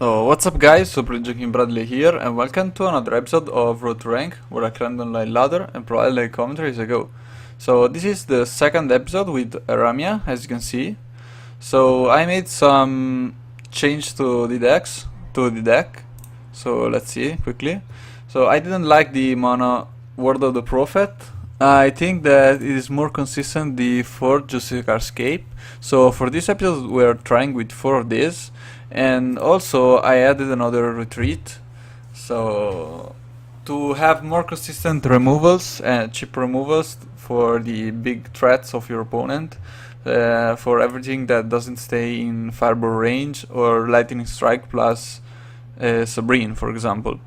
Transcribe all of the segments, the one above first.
So what's up guys, Super Joking Bradley here and welcome to another episode of Road to Rank where I climb the online ladder and provide like commentary as I go. So this is the second episode with Aramia, as you can see. So I made some change to the deck. So let's see quickly. So I didn't like the mono Word of the Prophet. I think that it is more consistent the 4 Justicar Escape. So for this episode we are trying with 4 of these. And also I added another retreat, so to have more consistent removals and cheap removals for the big threats of your opponent, for everything that doesn't stay in fireball range or lightning strike plus Sabrine, for example.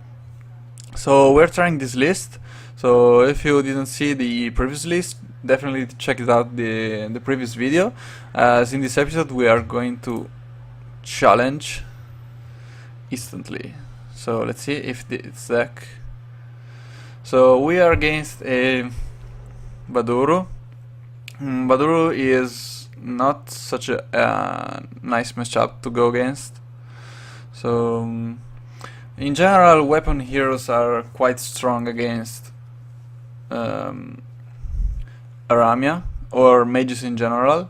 So we're trying this list. So if you didn't see the previous list, definitely check it out the previous video, as in this episode we are going to challenge instantly. So let's see if it's deck. So we are against a Baduru. Baduru is not such a nice matchup to go against. So in general, weapon heroes are quite strong against Aramia or mages in general.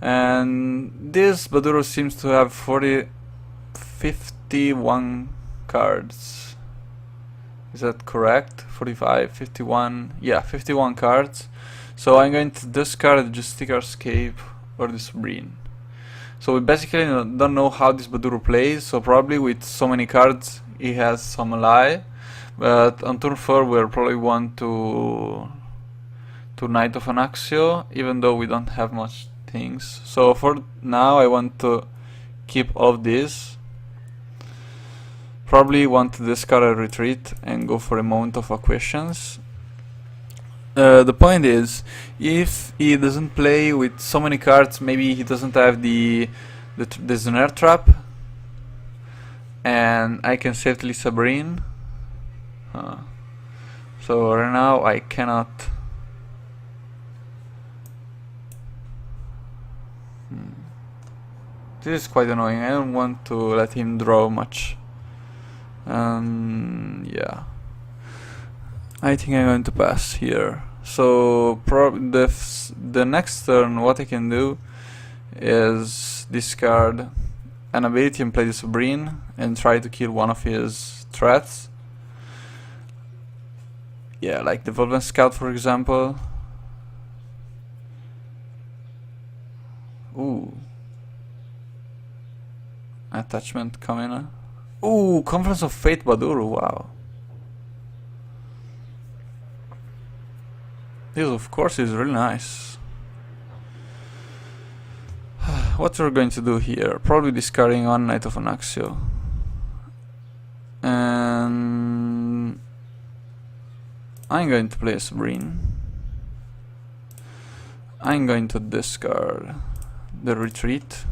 And this Baduru seems to have 51 cards. Is that correct? 45, 51, yeah, 51 cards. So I'm going to discard the Justicar Escape or the Sabrine. So we basically don't know how this Baduru plays, so probably with so many cards he has some ally. But on turn 4 we'll probably want to Knight of Anaxio, even though we don't have much things. So for now I want to keep all of this. Probably want to discard a retreat and go for a moment of acquiescence. The point is, if he doesn't play with so many cards, maybe he doesn't have the snare trap, and I can safely Sabrine. So right now I cannot. This is quite annoying. I don't want to let him draw much. Yeah, I think I'm going to pass here. So the next turn, what I can do is discard an ability and play the Sabrine and try to kill one of his threats. Yeah, like the Vulcan Scout, for example. Ooh. Attachment coming. Ooh, Conference of Fate Baduru, wow. This of course is really nice. What we're going to do here, probably discarding one Knight of Anaxio. And I'm going to play a Sabrine. I'm going to discard the retreat,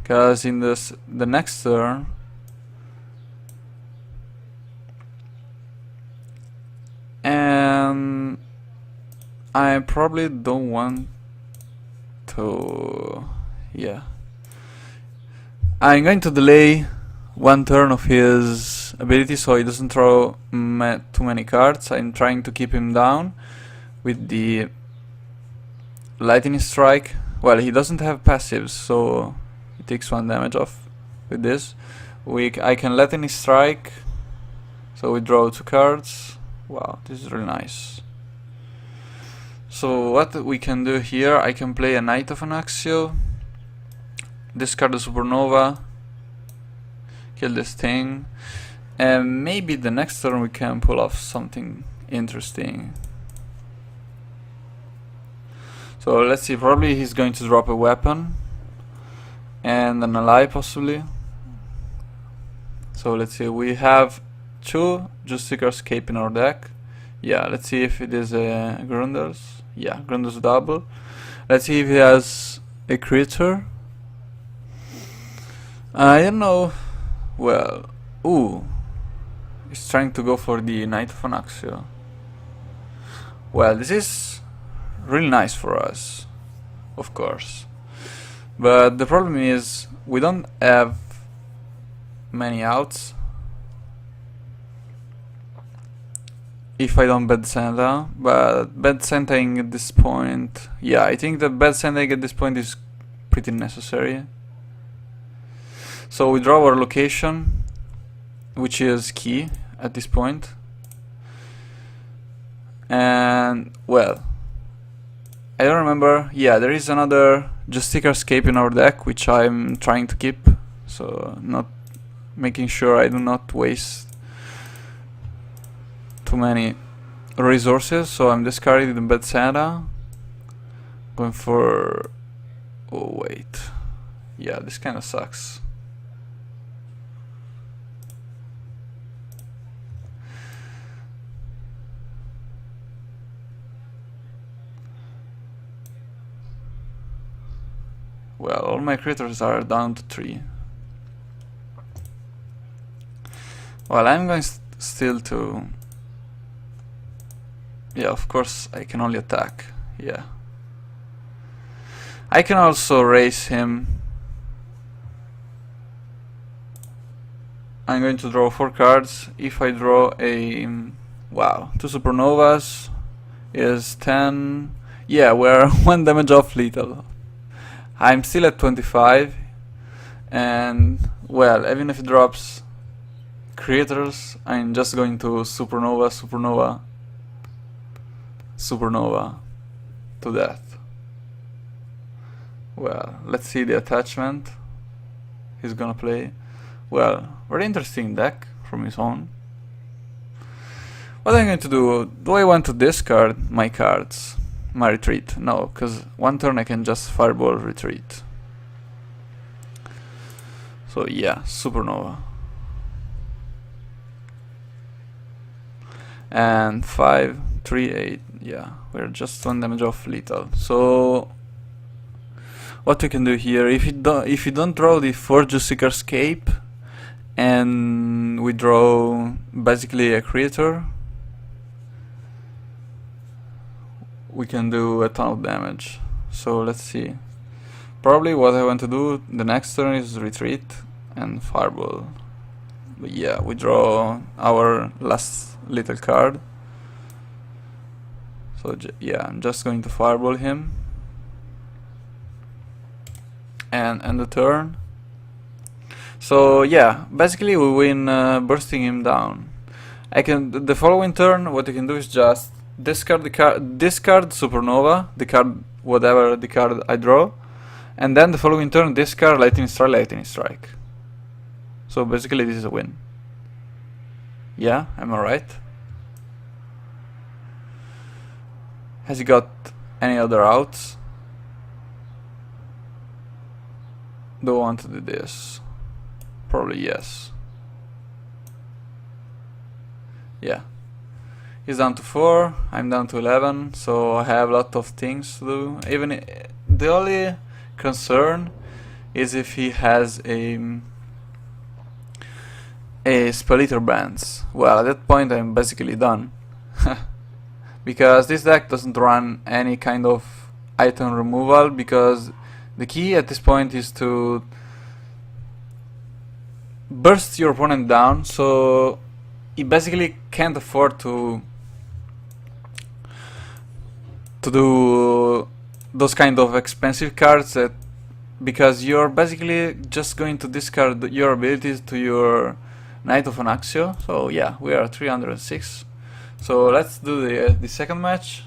because in the next turn and I probably don't want to, yeah, I'm going to delay one turn of his ability so he doesn't throw too many cards. I'm trying to keep him down with the lightning strike. Well, he doesn't have passives, so he takes 1 damage off with this. I can lightning strike, so we draw 2 cards. Wow, this is really nice. So what we can do here, I can play a Knight of Anaxio, discard the Supernova, kill this thing, and maybe the next turn we can pull off something interesting. So let's see, probably he's going to drop a weapon and an ally possibly. So let's see, we have 2 Justicar Escape in our deck. Yeah, let's see if it is a Grunders. Yeah, Grunders double. Let's see if he has a creature. I don't know. Well, ooh, he's trying to go for the Knight of Anaxio. Well, this is really nice for us, of course. But the problem is we don't have many outs if I don't bet Santa, but bet Santaing at this point, yeah, I think that bet Santaing at this point is pretty necessary. So we draw our location, which is key at this point. And well, I don't remember. Yeah, there is another Justicar Escape in our deck, which I'm trying to keep, so not making sure I do not waste too many resources. So I'm discarding the Bad Santa, going for... oh wait, yeah, this kind of sucks. Well, all my creatures are down to 3. Well, I'm going still to... yeah, of course I can only attack. Yeah. I can also raise him. I'm going to draw 4 cards. If I draw a... wow, 2 supernovas is 10... yeah, we're 1 damage off lethal. I'm still at 25, and well, even if it drops creators, I'm just going to supernova, supernova, supernova to death. Well, let's see the attachment he's gonna play. Well, very interesting deck from his own. What I'm going to do I want to discard my cards? My retreat? No, because 1 turn I can just fireball retreat. So yeah, supernova. And 5, 3, 8, yeah, we're just 1 damage off lethal. So what we can do here, if you don't draw the 4 Justicar Escape, and we draw basically a creature, we can do a ton of damage. So let's see. Probably what I want to do the next turn is retreat and fireball. But yeah, we draw our last little card. So yeah, I'm just going to fireball him and end the turn. So yeah, basically we win bursting him down. The following turn, what you can do is just discard the card, discard supernova, the card, whatever the card I draw, and then the following turn discard lightning strike, lightning strike. So basically this is a win. Yeah, am I right? Has he got any other outs? Do I want to do this? Probably yes. Yeah. He's down to 4, I'm down to 11, so I have a lot of things to do. Even the only concern is if he has a Spell-Eater Bands. Well, at that point I'm basically done. Because this deck doesn't run any kind of item removal, because the key at this point is to burst your opponent down, so he basically can't afford to do those kind of expensive cards, because you're basically just going to discard your abilities to your Knight of Anaxio. So yeah, we are 306. So let's do the second match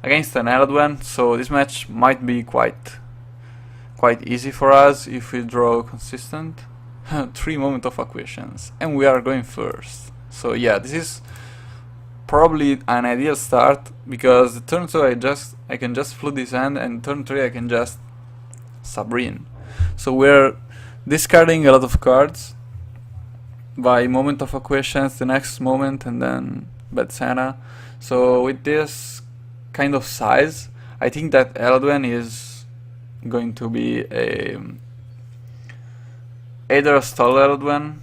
against an Eladwen. So this match might be quite easy for us if we draw consistent. 3 Moment of Acquiescence, and we are going first. So yeah, this is probably an ideal start, because the turn 2 I can just flood this hand, and turn 3 I can just Sabrine. So we're discarding a lot of cards by Moment of Acquiescence, the next moment, and then Bad Santa. So with this kind of size, I think that Eladwen is going to be either a stall Eladwen,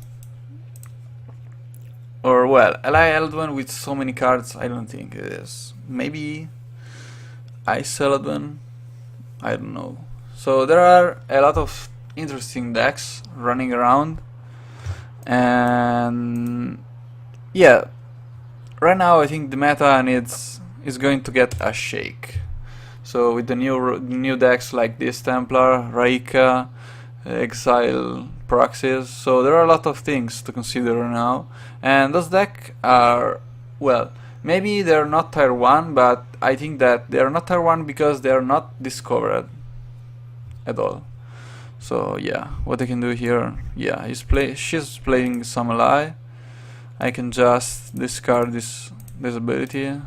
or well, ally Eladwen with so many cards. I don't think it is. Maybe Ice Eladwen, I don't know. So there are a lot of interesting decks running around. And yeah, right now I think the meta is going to get a shake. So with the new decks like this Templar, Raika, Exile, Praxis, so there are a lot of things to consider now, and those decks are, well, maybe they're not tier 1, but I think that they're not tier 1 because they're not discovered at all. So yeah, what I can do here, yeah, she's playing some ally. I can just discard this ability,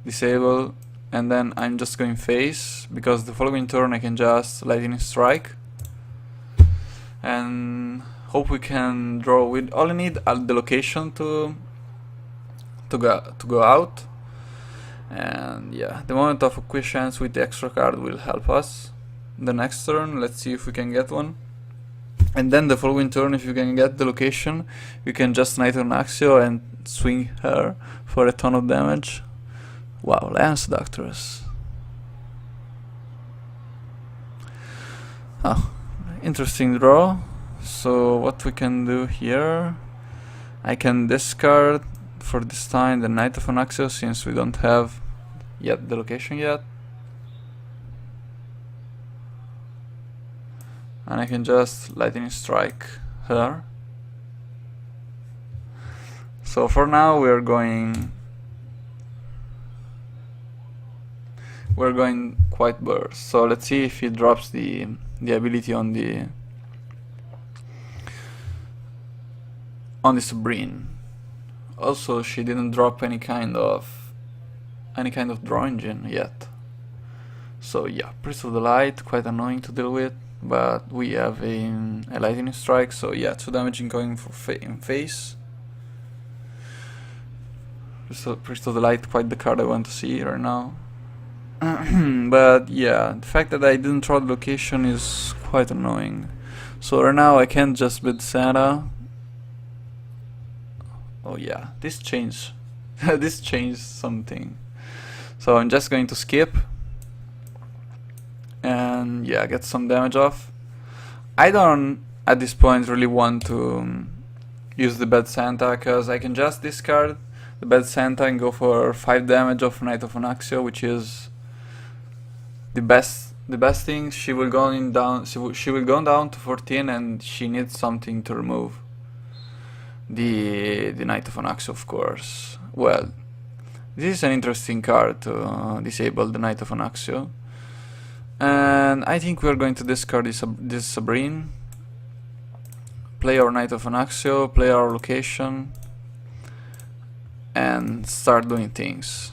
disable, and then I'm just going face, because the following turn I can just lightning strike and hope we can draw with all I need the location to go out. And yeah, the moment of acquiescence with the extra card will help us the next turn. Let's see if we can get one. And then the following turn, if you can get the location, you can just Knight on Axio and swing her for a ton of damage. Wow, Lance Doctress. Oh, interesting draw. So what we can do here, I can discard for this time the Knight of Anaxio, since we don't have yet the location yet. And I can just lightning strike her. So for now we're going quite burst. So let's see if he drops the ability on the Sabrine. Also, she didn't drop any kind of draw engine yet. So yeah, Priest of the Light, quite annoying to deal with, but we have a lightning strike. So yeah, 2 damage going for in face. Priest of the Light, quite the card I want to see right now. But yeah, the fact that I didn't draw the location is quite annoying. So right now I can't just beat Santa. Oh yeah, this changed. This changed something. So I'm just going to skip and yeah, get some damage off. I don't at this point really want to use the Bad Santa, because I can just discard the Bad Santa and go for 5 damage of Knight of Anaxio, which is the best thing. She will go down to 14, and she needs something to remove the Knight of Anaxio, of course. Well, this is an interesting card to disable the Knight of Anaxio, and I think we are going to discard this Sabrine, play our Knight of Anaxio, play our location, and start doing things.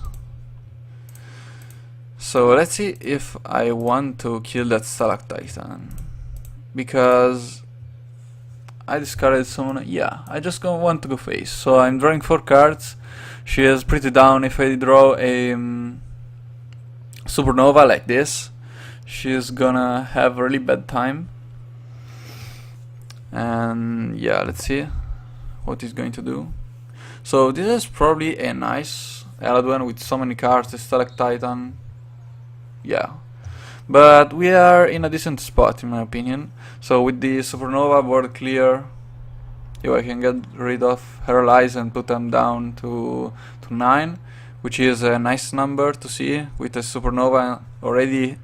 So let's see if I want to kill that Stalactitan, because I discarded someone. Yeah, I just want to go face. So I'm drawing 4 cards. She is pretty down. If I draw a Supernova like this, she's gonna have a really bad time. And yeah, let's see what he's going to do. So this is probably a nice Eladwen with so many cards, the Stalactitan. Yeah, but we are in a decent spot in my opinion. So with the Supernova board clear, I can get rid of her allies and put them down to 9, which is a nice number to see. With a Supernova already,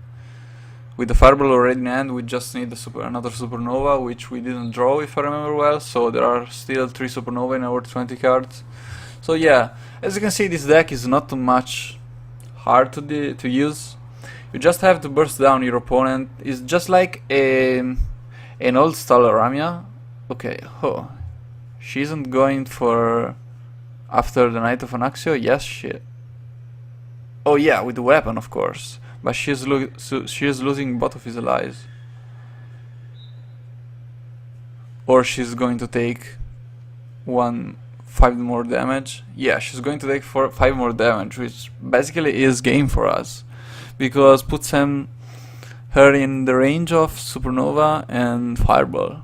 with the Fireball already in hand, we just need another Supernova, which we didn't draw if I remember well. So there are still 3 Supernova in our 20 cards. So yeah, as you can see, this deck is not too much hard to use. You just have to burst down your opponent. It's just like an old style Aramia. Okay, oh, she isn't going for after the Knight of Anaxio. Yes, she. Oh yeah, with the weapon, of course. But she is losing both of his allies. Or she's going to take 5 more damage. Yeah, she's going to take 5 more damage, which basically is game for us, because puts her in the range of Supernova and Fireball.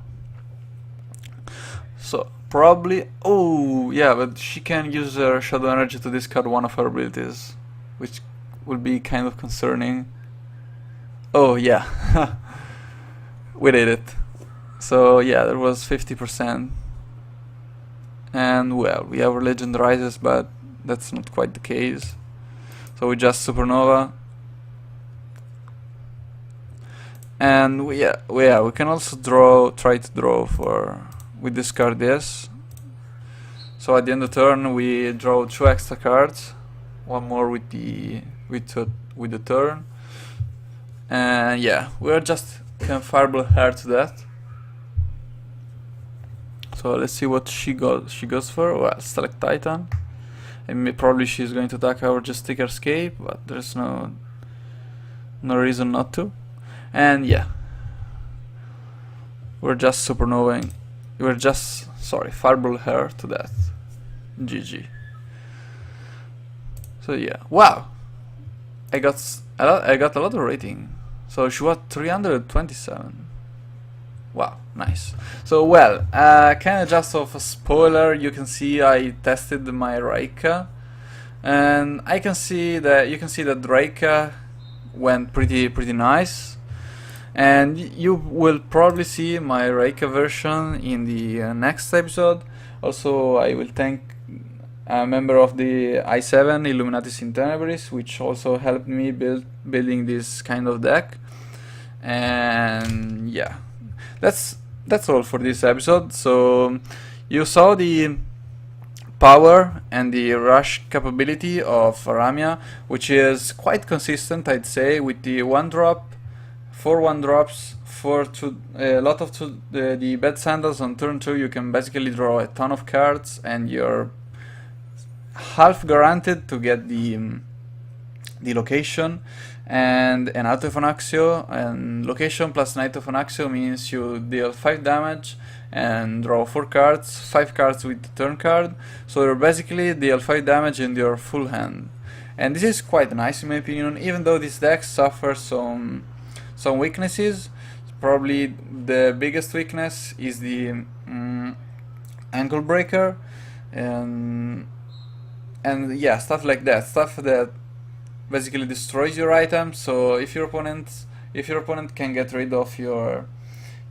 So probably, oh yeah, but she can use her Shadow Energy to discard one of her abilities, which will be kind of concerning. Oh yeah, we did it. So yeah, there was 50%. And well, we have Legend Rises, but that's not quite the case. So we just Supernova. And we can also try to draw with this card, yes. So at the end of the turn we draw 2 extra cards, one more with the turn. And yeah, we're just can Fireball her to that. So let's see what she goes for. Well, select Titan. And probably she's going to attack our Justicar Escape, but there's no reason not to. And yeah, we're just Supernovaing. Fireball her to death. GG. So yeah, wow, I got a lot of rating. So she was 327. Wow, nice. So well, kind of just of a spoiler, you can see I tested my Reika, and you can see that Reika went pretty nice. And you will probably see my Reika version in the next episode. Also, I will thank a member of the i7, Illuminatis in Tenebris, which also helped me building this kind of deck. And yeah, that's all for this episode. So you saw the power and the rush capability of Aramia, which is quite consistent, I'd say, with the 1-drop, 4 1-drops, a lot of the Bed Sandals on turn 2. You can basically draw a ton of cards, and you're half guaranteed to get the location and an Auto Axio. And location plus Knight of Axio means you deal 5 damage and draw 4 cards, 5 cards with the turn card. So you're basically deal 5 damage in your full hand. And this is quite nice in my opinion, even though this deck suffers some weaknesses. Probably the biggest weakness is the ankle breaker, and yeah, stuff like that, stuff that basically destroys your items. So if your opponent can get rid of your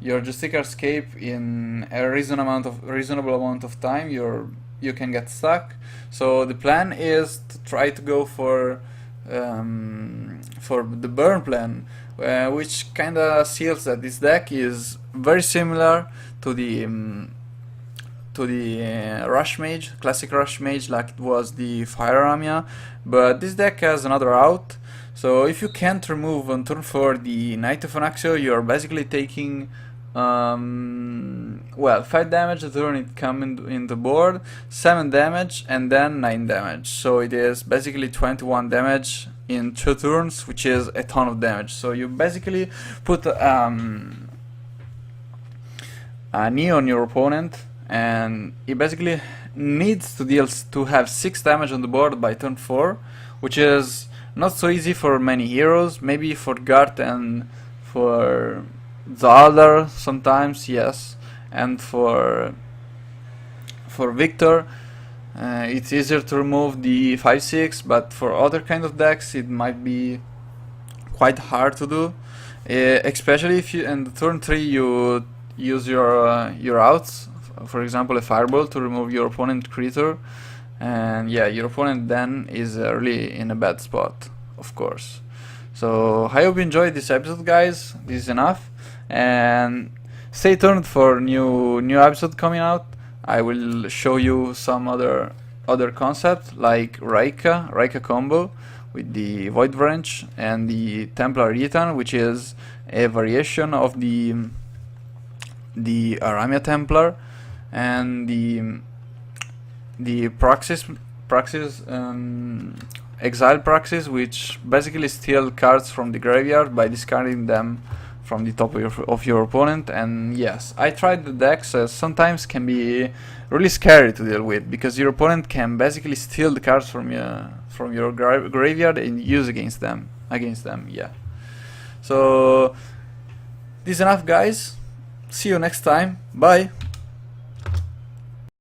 Justicar Escape in a reasonable amount of time, you can get stuck. So the plan is to try to go for the burn plan, which kinda seals that this deck is very similar to the Rush Mage, classic Rush Mage, like it was the Fire Aramia, but this deck has another out. So if you can't remove on turn 4 the Knight of Axio, you're basically taking 5 damage the turn it comes in the board, 7 damage, and then 9 damage. So it is basically 21 damage in 2 turns, which is a ton of damage. So you basically put a knee on your opponent, and he basically needs to have 6 damage on the board by turn 4, which is not so easy for many heroes. Maybe for Gart and for Zaldar sometimes, yes, and for Victor it's easier to remove the 5/6, but for other kind of decks it might be quite hard to do, especially if you in turn 3 you use your outs, for example a Fireball, to remove your opponent creature, and yeah, your opponent then is really in a bad spot, of course. So I hope you enjoyed this episode, guys. This is enough, and stay tuned for new episode coming out. I will show you some other concept like Reika combo with the Void Branch and the Templar Return, which is a variation of the Aramia Templar, and the Praxis Exile Praxis, which basically steal cards from the graveyard by discarding them from the top of your opponent. And yes, I tried the decks. Sometimes can be really scary to deal with, because your opponent can basically steal the cards from your graveyard and use against them. Yeah. So this is enough, guys. See you next time. Bye.